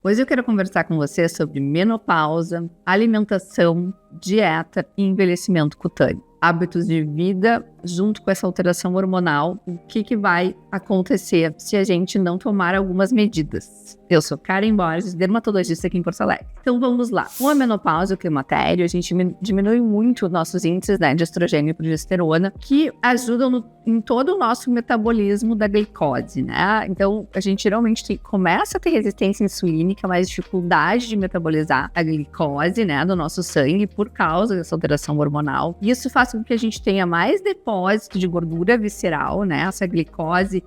Hoje eu quero conversar com você sobre menopausa, alimentação, dieta e envelhecimento cutâneo. Hábitos de vida junto com essa alteração hormonal, o que vai acontecer se a gente não tomar algumas medidas. Eu sou Karen Borges, dermatologista aqui em Porto Alegre. Então vamos lá. Com a menopausa e o climatério, a gente diminui muito nossos índices de estrogênio e progesterona, que ajudam em todo o nosso metabolismo da glicose, né? Então a gente geralmente começa a ter resistência insulínica, mais dificuldade de metabolizar a glicose, né, do nosso sangue por causa dessa alteração hormonal. Isso faz com que a gente tenha mais depósito de gordura visceral, né? Essa glicose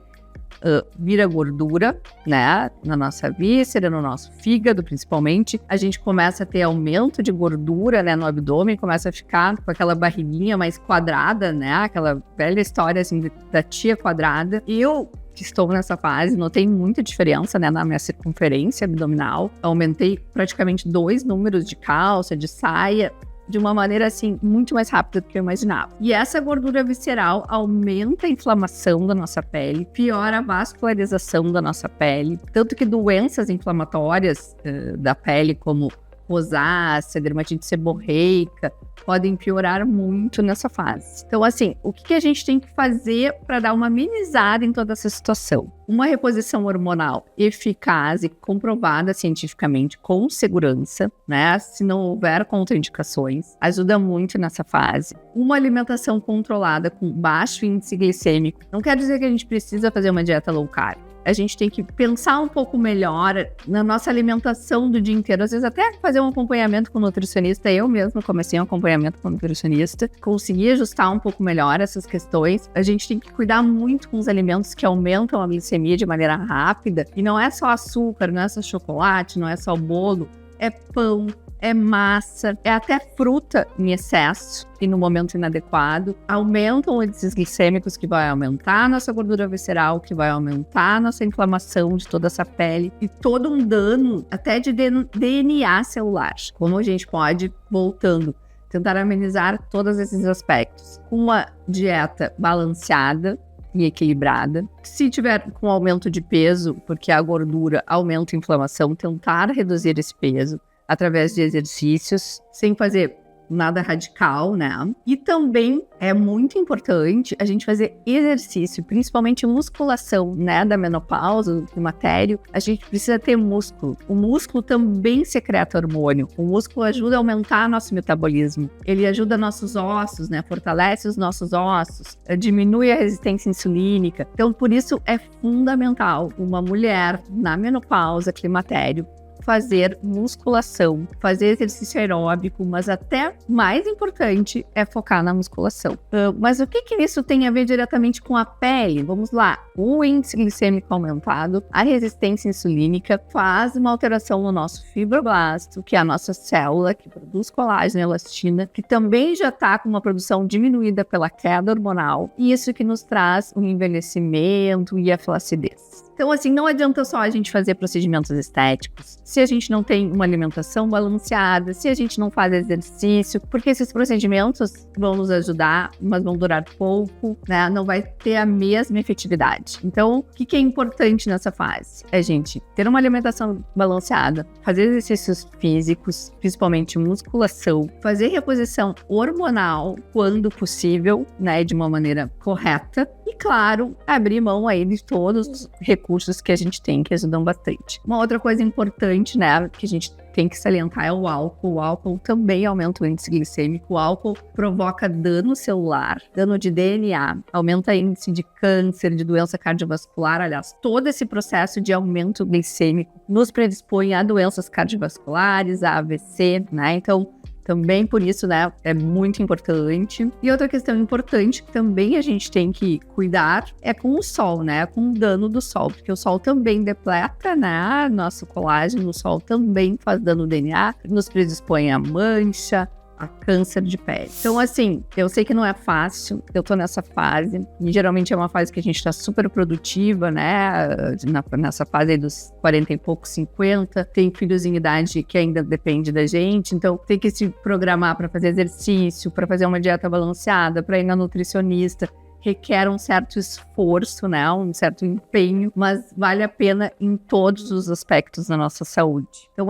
vira gordura, né? Na nossa víscera, no nosso fígado, principalmente. A gente começa a ter aumento de gordura, né? No abdômen, começa a ficar com aquela barriguinha mais quadrada, né? Aquela velha história, assim, da tia quadrada. E eu que estou nessa fase, notei muita diferença, né, na minha circunferência abdominal. Aumentei praticamente 2 números de calça, de saia, de uma maneira, assim, muito mais rápida do que eu imaginava. E essa gordura visceral aumenta a inflamação da nossa pele, piora a vascularização da nossa pele, tanto que doenças inflamatórias da pele, como rosácea, dermatite seborreica, podem piorar muito nessa fase. Então, assim, o que a gente tem que fazer para dar uma amenizada em toda essa situação? Uma reposição hormonal eficaz e comprovada cientificamente com segurança, né? Se não houver contraindicações, ajuda muito nessa fase. Uma alimentação controlada com baixo índice glicêmico. Não quer dizer que a gente precisa fazer uma dieta low carb. A gente tem que pensar um pouco melhor na nossa alimentação do dia inteiro. Às vezes até fazer um acompanhamento com o nutricionista. Eu mesma comecei um acompanhamento com o nutricionista. Consegui ajustar um pouco melhor essas questões. A gente tem que cuidar muito com os alimentos que aumentam a glicemia de maneira rápida. E não é só açúcar, não é só chocolate, não é só bolo. É pão, é massa, é até fruta em excesso e no momento inadequado. Aumentam índices glicêmicos, que vai aumentar a nossa gordura visceral, que vai aumentar a nossa inflamação de toda essa pele e todo um dano até de DNA celular. Como a gente pode, voltando, tentar amenizar todos esses aspectos com uma dieta balanceada e equilibrada. Se tiver com aumento de peso, porque a gordura aumenta a inflamação, tentar reduzir esse peso através de exercícios, sem fazer nada radical, né? E também é muito importante a gente fazer exercício, principalmente musculação, né? Da menopausa, do climatério, a gente precisa ter músculo. O músculo também secreta hormônio. O músculo ajuda a aumentar nosso metabolismo. Ele ajuda nossos ossos, né? Fortalece os nossos ossos, diminui a resistência insulínica. Então, por isso é fundamental uma mulher na menopausa, climatério, fazer musculação, fazer exercício aeróbico, mas até mais importante é focar na musculação. Mas o que isso tem a ver diretamente com a pele? Vamos lá. O índice glicêmico aumentado, a resistência insulínica faz uma alteração no nosso fibroblasto, que é a nossa célula que produz colágeno e elastina, que também já está com uma produção diminuída pela queda hormonal, e isso que nos traz o envelhecimento e a flacidez. Então, assim, não adianta só a gente fazer procedimentos estéticos se a gente não tem uma alimentação balanceada, se a gente não faz exercício, porque esses procedimentos vão nos ajudar, mas vão durar pouco, né? Não vai ter a mesma efetividade. Então, o que é importante nessa fase? É a gente ter uma alimentação balanceada, fazer exercícios físicos, principalmente musculação, fazer reposição hormonal quando possível, né? De uma maneira correta. E, claro, abrir mão aí de todos os recursos que a gente tem, que ajudam bastante. Uma outra coisa importante, né, que a gente tem que salientar é o álcool. O álcool também aumenta o índice glicêmico. O álcool provoca dano celular, dano de DNA, aumenta o índice de câncer, de doença cardiovascular. Aliás, todo esse processo de aumento glicêmico nos predispõe a doenças cardiovasculares, a AVC, né? Então, também por isso, né, é muito importante. E outra questão importante que também a gente tem que cuidar é com o sol, né, com o dano do sol, porque o sol também depleta, né, nosso colágeno, o sol também faz dano no DNA, nos predispõe a mancha, a câncer de pele. Então, assim, eu sei que não é fácil, eu tô nessa fase, e geralmente é uma fase que a gente tá super produtiva, né, nessa fase aí dos 40 e poucos, 50, tem filhos em idade que ainda depende da gente, então tem que se programar para fazer exercício, para fazer uma dieta balanceada, para ir na nutricionista. requer um certo esforço, né? Um certo empenho, mas vale a pena em todos os aspectos da nossa saúde. Então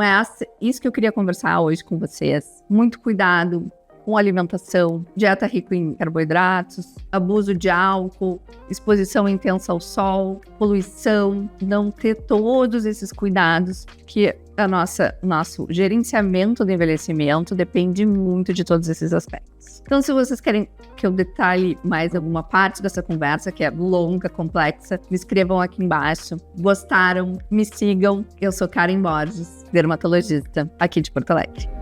isso que eu queria conversar hoje com vocês. Muito cuidado com alimentação, dieta rica em carboidratos, abuso de álcool, exposição intensa ao sol, poluição, não ter todos esses cuidados, que nosso gerenciamento do envelhecimento depende muito de todos esses aspectos. Então, se vocês querem que eu detalhe mais alguma parte dessa conversa, que é longa, complexa, me escrevam aqui embaixo. Gostaram? Me sigam. Eu sou Karen Borges, dermatologista, aqui de Porto Alegre.